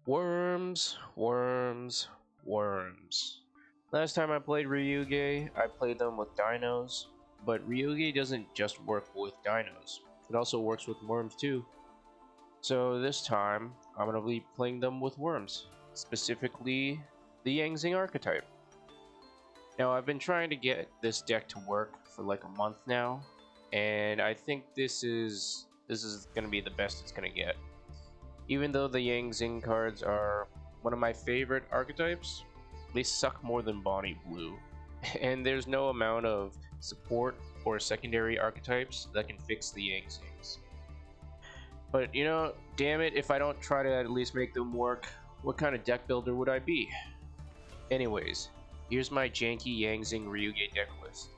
Worms, worms, worms. Last time I played Ryu-Ge, I played them with dinos, but Ryu-Ge doesn't just work with dinos. It also works with worms too. So this time, I'm going to be playing them with worms, specifically the Yang Zing archetype. Now, I've been trying to get this deck to work for like a month now, and I think this is going to be the best it's going to get. Even though the Yang Zing cards are one of my favorite archetypes, they suck more than Bonnie Blue. And there's no amount of support or secondary archetypes that can fix the Yang Zings. But you know, damn it, if I don't try to at least make them work, what kind of deck builder would I be? Anyways, here's my janky Yang Zing Ryu-Ge deck list.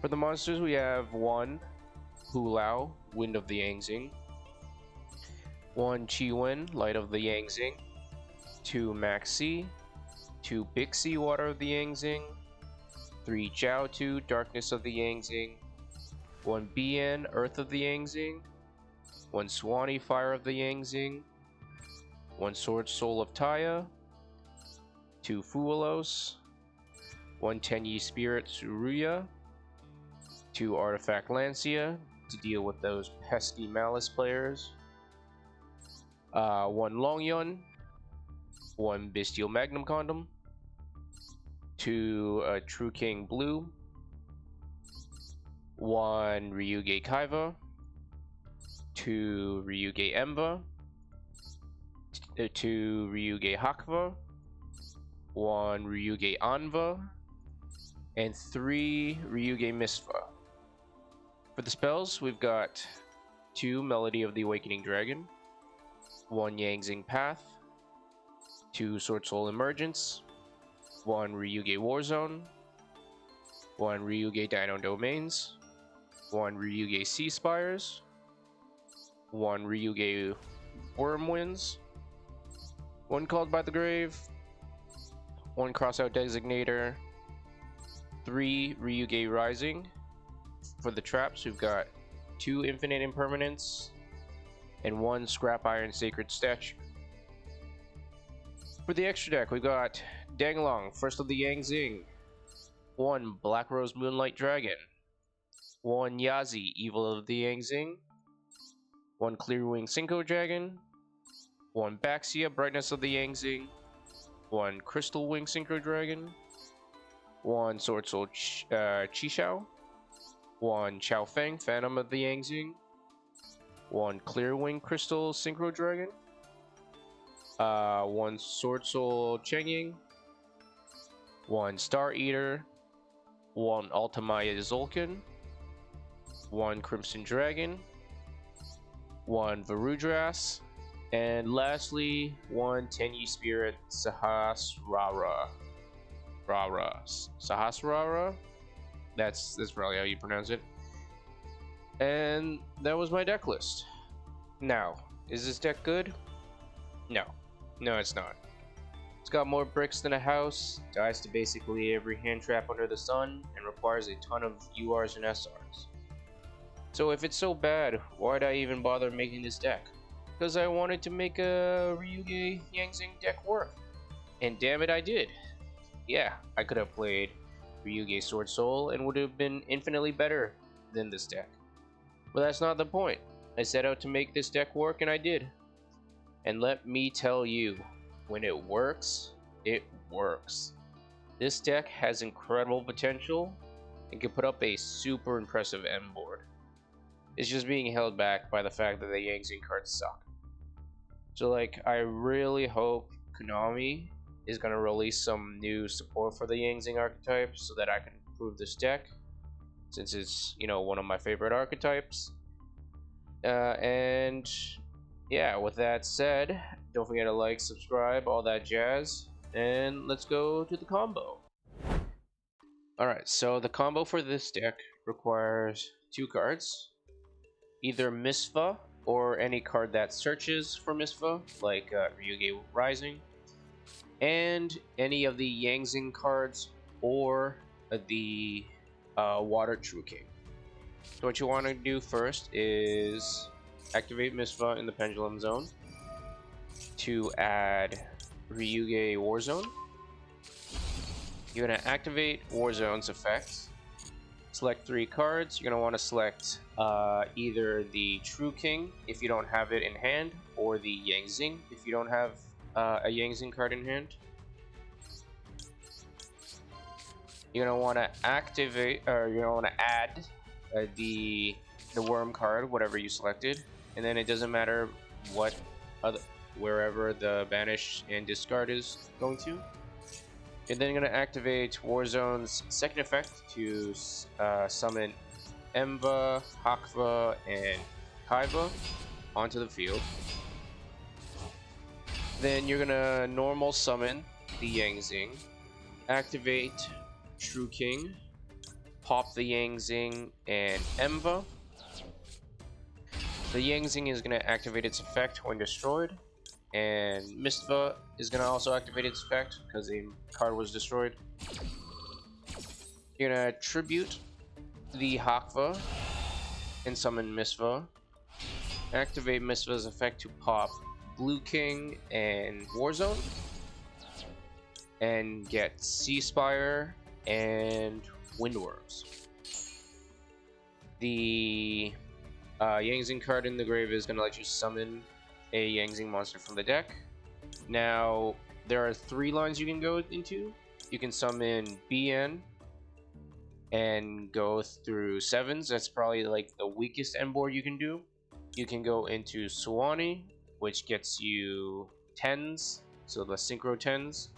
For the monsters, we have 1 Hulao, Wind of the Yang Zing, 1 Chi-Wen, Light of the Yang Zing, 2 Maxi, 2 Bixi, Water of the Yang Zing, 3 Jiao-Tu, Darkness of the Yang Zing, 1 Bian, Earth of the Yang Zing, 1 Swanee, Fire of the Yang Zing, 1 Sword Soul of Taya, 2 Fuelos, 1 Tenyi Spirit Tsuruya, 2 Artifact Lancia to deal with those pesky Malice players, 1 Longyun, 1 Bestial Magnum Condom, 2 True King Blue, 1 Ryu-Ge Kaiva, 2 Ryu-Ge Emba, 2 Ryu-Ge Hakva, 1 Ryu-Ge Anva, and 3 Ryu-Ge Misfa. For the spells, we've got 2 Melody of the Awakening Dragon, 1 Yang Zing Path, 2 Sword Soul Emergence, 1 Ryu-Ge Warzone, 1 Ryu-Ge Dino Domains, 1 Ryu-Ge Sea Spires, 1 Ryu-Ge Wyrms, 1 Called by the Grave, 1 Crossout Designator, 3 Ryu-Ge Rising. For the traps, we've got 2 Infinite Impermanence, and 1 Scrap Iron Sacred Statue. For the extra deck, we've got Danglong, First of the Yang Zing, 1 Black Rose Moonlight Dragon, 1 Yazi, Evil of the Yang Zing, 1 Clearwing Synchro Dragon, 1 Baxia, Brightness of the Yang Zing, 1 Crystal Wing Synchro Dragon, 1 Sword Soul Chishao, 1 Chao Feng, Phantom of the Yang Zing, 1 Clearwing Crystal Synchro Dragon, 1 Sword Soul Chengying, 1 Star Eater, 1 Altamaya Zolkin, 1 Crimson Dragon, 1 Varudras, and lastly 1 Tenyi Spirit Sahasrara. Sahasrara? That's probably how you pronounce it. And that was my deck list. Now, is this deck good? No. No, it's not. It's got more bricks than a house, dies to basically every hand trap under the sun, and requires a ton of URs and SRs. So if it's so bad, why'd I even bother making this deck? Because I wanted to make a Ryu-Ge Yang Zing deck work. And damn it, I did. Yeah, I could have played Ryu-Ge Sword Soul and would have been infinitely better than this deck. But that's not the point. I set out to make this deck work and I did. And let me tell you, when it works, it works. This deck has incredible potential and can put up a super impressive end board. It's just being held back by the fact that the Yang Zing cards suck. So like, I really hope Konami is going to release some new support for the Yang Zing archetype so that I can improve this deck, since it's, you know, one of my favorite archetypes. And yeah, with that said, don't forget to like, subscribe, all that jazz, and let's go to the combo. Alright, so the combo for this deck requires 2 cards, either Misfa or any card that searches for Misfa, like Ryu-Ge Rising, and any of the Yang Zing cards or the Water True King. So what you want to do first is activate Misfa in the Pendulum Zone. to add Ryu-Ge Warzone. You're gonna activate Warzone's effect. Select 3 cards. You're gonna want to select either the True King if you don't have it in hand, or the Yang Zing if you don't have a Yang Zing card in hand. You're gonna want to activate, or you're gonna want to add the Wyrm card, whatever you selected, and then it doesn't matter what wherever the banish and discard is going to. You're then gonna activate Warzone's second effect to summon Emva, Hakva, and Kaiba onto the field. Then you're gonna normal summon the Yang Zing, activate True King, pop the Yang Zing and Emva. The Yang Zing is gonna activate its effect when destroyed, and Mistva is gonna also activate its effect because the card was destroyed. You're gonna tribute the Hakva and summon Mistva. Activate Mistva's effect to pop Blue King and Warzone, and get Sea Spire and Windworms. The Yang Zing card in the grave is gonna let you summon a Yang Zing monster from the deck. Now, there are 3 lines you can go into. You can summon BN and go through 7s. That's probably like the weakest end board you can do. You can go into Suwani, which gets you 10s, so the Synchro 10s,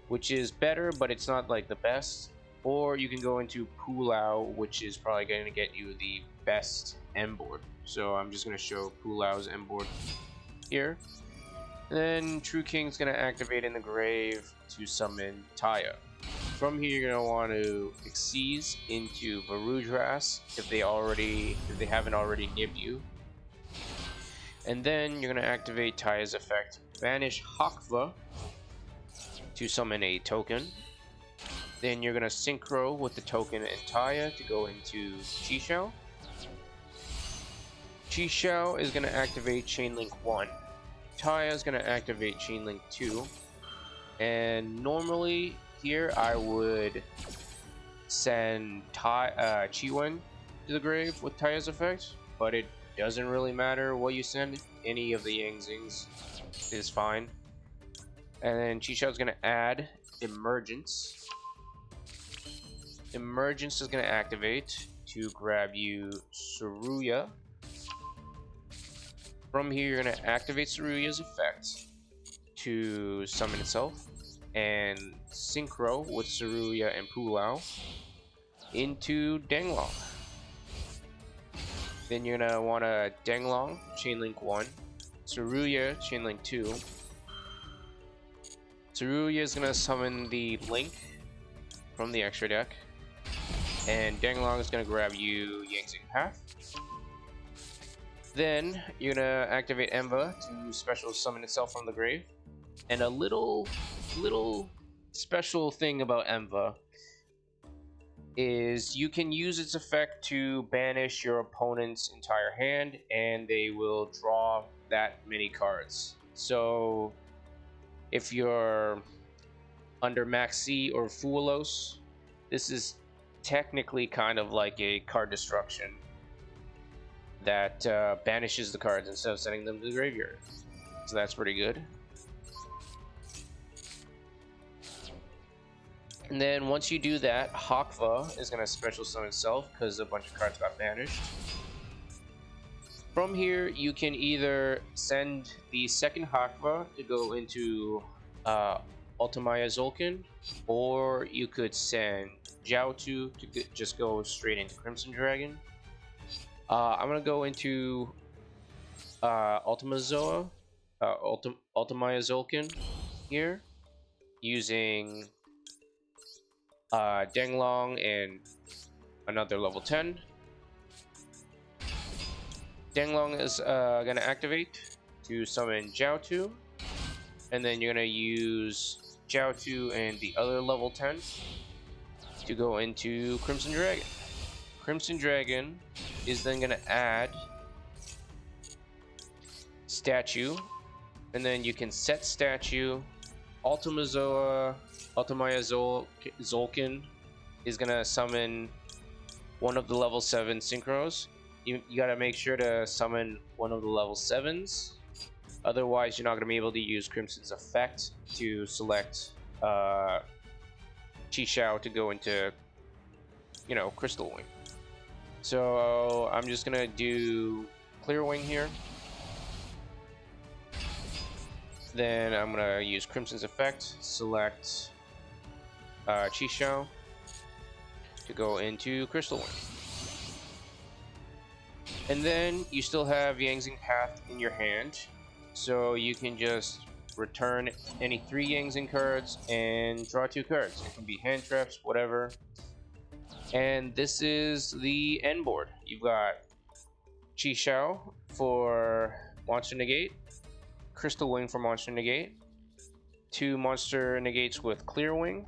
which is better, but it's not like the best. Or you can go into Pulao, which is probably going to get you the best end board. So I'm just going to show Pulao's end board here. And then True King's going to activate in the grave to summon Taya. From here, you're going to want to Xyz into Varudras if they haven't already nibbed you. And then you're going to activate Taya's effect, banish Hakva to summon a token. Then you're going to synchro with the token and Taya to go into Chi-Xiao. Chi-Xiao is going to activate Chainlink 1. Taya is going to activate Chainlink 2. And normally here I would send Chi-Wen to the grave with Taya's effect, but it doesn't really matter what you send. Any of the Yang Zings is fine. And then Chi-Xiao is going to add Emergence. Emergence is going to activate to grab you Saruya. From here, you're going to activate Saruya's effect to summon itself and synchro with Saruya and Pulao into Denglong. Then you're going to want to Denglong, Chainlink 1, Saruya, Chainlink 2. Saruya is going to summon the Link from the extra deck, and Denglong is going to grab you Yang Zing Path. Then you're going to activate Emva to special summon itself from the grave. And a little special thing about Emva is you can use its effect to banish your opponent's entire hand, and they will draw that many cards. So if you're under Max C or Fuelos, this is technically kind of like a card destruction that banishes the cards instead of sending them to the graveyard. So that's pretty good. And then once you do that, Hakva is going to special summon itself because a bunch of cards got banished. From here, you can either send the second Hakva to go into Ultimaya Zolkin, or you could send Jiaotu to just go straight into Crimson Dragon. I'm going to go into Ultimaya Zolkin here, using Denglong and another level 10. Denglong is going to activate to summon Jiaotu, and then you're going to use Jiaotu and the other level 10 to go into Crimson Dragon. Crimson Dragon is then going to add Statue and then you can set statue. Ultimaya Zolkin is gonna summon one of the level 7 synchros. You gotta make sure to summon one of the level 7s. Otherwise, you're not gonna be able to use Crimson's effect to select Chi-Xiao to go into, Crystal Wing. So I'm just gonna do Clear Wing here. Then I'm gonna use Crimson's effect, select Chi-Xiao to go into Crystal Wing. And then you still have Yang Zing Path in your hand, so you can just return any 3 Yang Zing cards and draw 2 cards. It can be hand traps, whatever. And this is the end board. You've got Chi-Xiao for Monster Negate, Crystal Wing for Monster Negate, 2 Monster Negates with Clear Wing,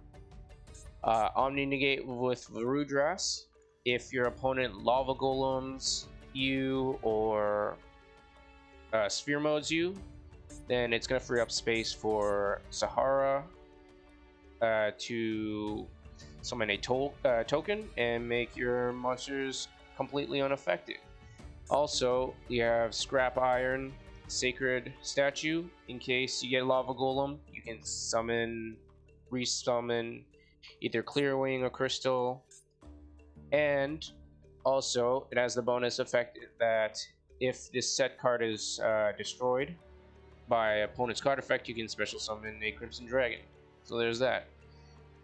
Omni Negate with Varudras. If your opponent Lava Golems you or Sphere Modes you, then it's going to free up space for Sahara to summon a token and make your monsters completely unaffected. Also, you have Scrap Iron, Sacred Statue. In case you get Lava Golem, you can resummon either Clear Wing or Crystal. And also, it has the bonus effect that if this set card is destroyed by opponent's card effect, you can special summon a Crimson Dragon. So there's that.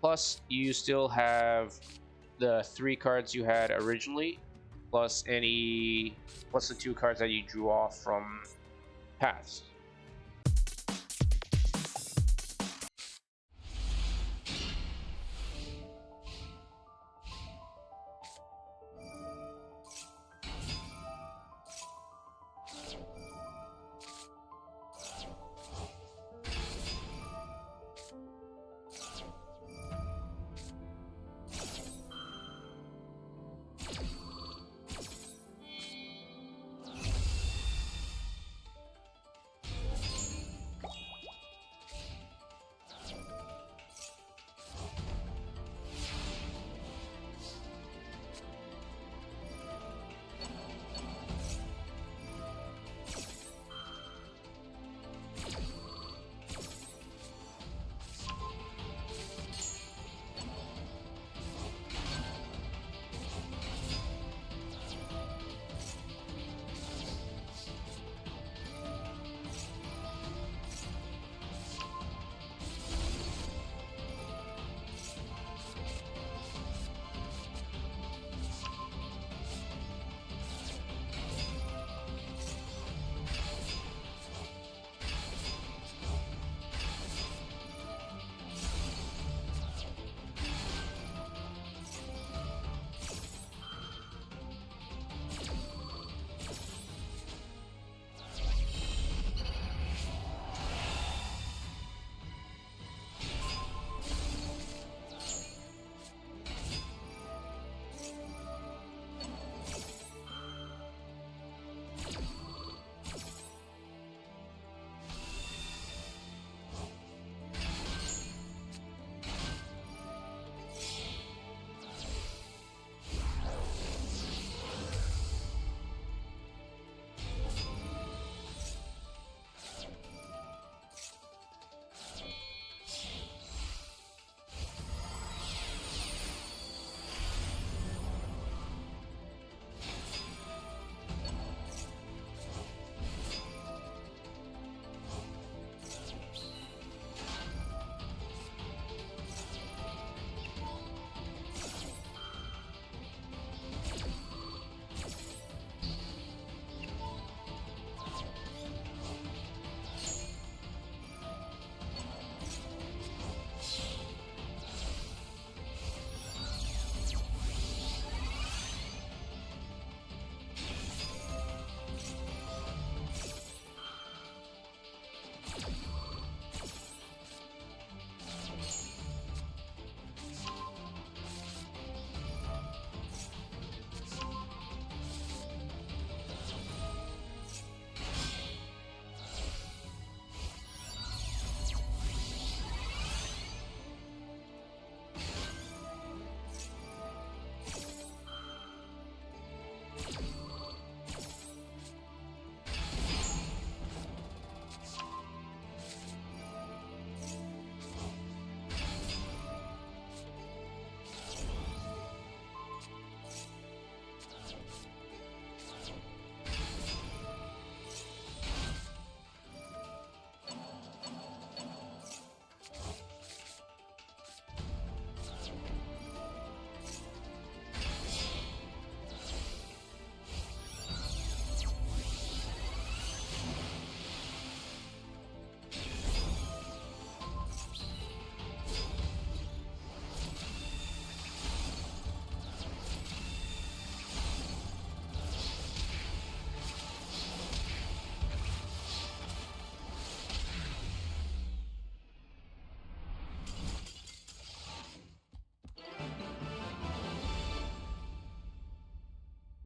Plus, you still have the 3 cards you had originally, plus the 2 cards that you drew off from paths.